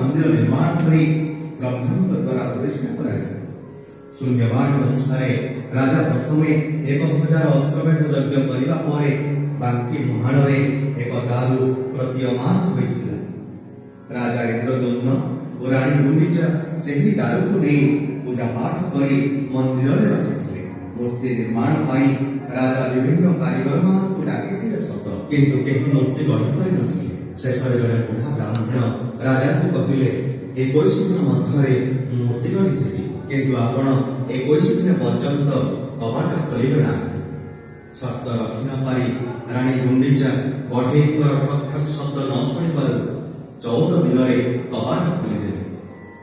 मंदिर निर्माण कर ब्रह्मा द्वारा प्रतिष्ठा कर शून्यवान अनुसार राजा प्रथमे 1000 अश्वमेध यज्ञ करने पर बांकी मुहाण एक दारू प्रतीयमान होता। राजा इंद्रद्युम्न और रानी गुंडीचा से ही दारू को नहीं पूजा पाठ कर मंदिर में रखी मूर्ति निर्माण पर राजा विभिन्न कारीगर को डाकी सत किंतु कहीं मूर्ति गढ़ी पारि नथिले। शेष जड़े बुढ़ा ब्राह्मण राजा को कहले 21 दिन मध्य मूर्ति गढ़ी किंतु आपण 21 दिन पर्यंत कबाट खोलिबे ना। शर्त रखी न पारी रानी गुंडीचा बढ़ई ठक ठक शब्द न शुणी 14 दिन में कबाट खोलीदेवे।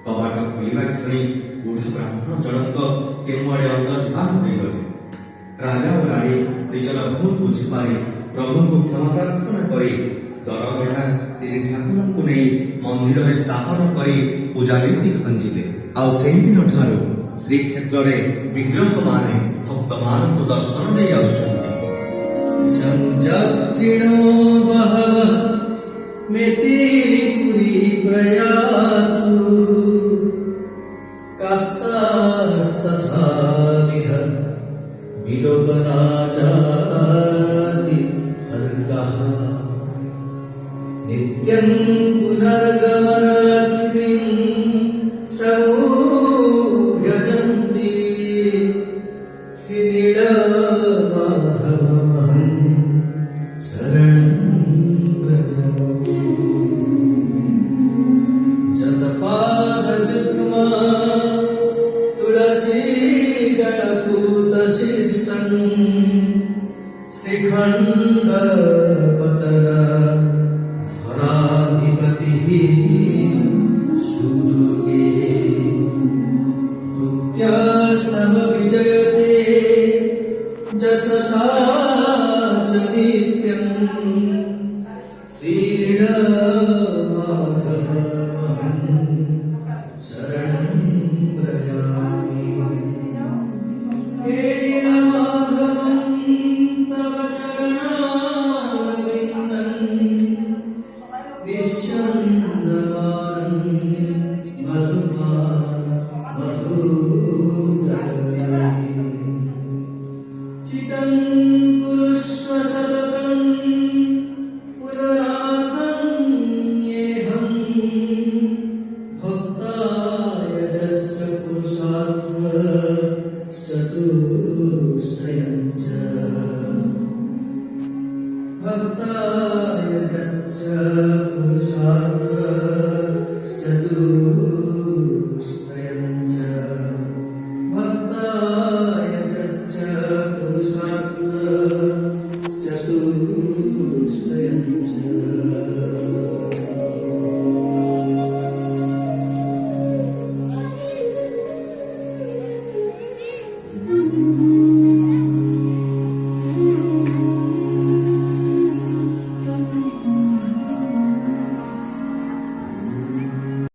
कबाट खोलिबा क्षणी बुढ़ा ब्राह्मण जनक केउआड़े अंतर्धान हो गले। राजा और रानी निजर भूल बुझीपारी प्रभु को क्षमा प्रार्थना करी दरगढ़ा 3 ठाकुर को नहीं मंदिर में स्थापन करी पूजा रीति खंजिले। आउ सेही दिन ठारू श्रीक्षेत्र रे विग्रह माने भक्त मान को दर्शन दे आउछन्ति। संजात्रिणो बहवः मेति पुरी प्रयातु कास्तास्तथा विधर विलोकनाचाति हर्गः नित्यं पुनर्गमनलक्ष्मीं समूह्यजन्ति श्रीनीलमाधवमहं शरणं व्रजामि। जतपादयुग्मा तुलसीदलपूतशीर्षं श्रीखण्ड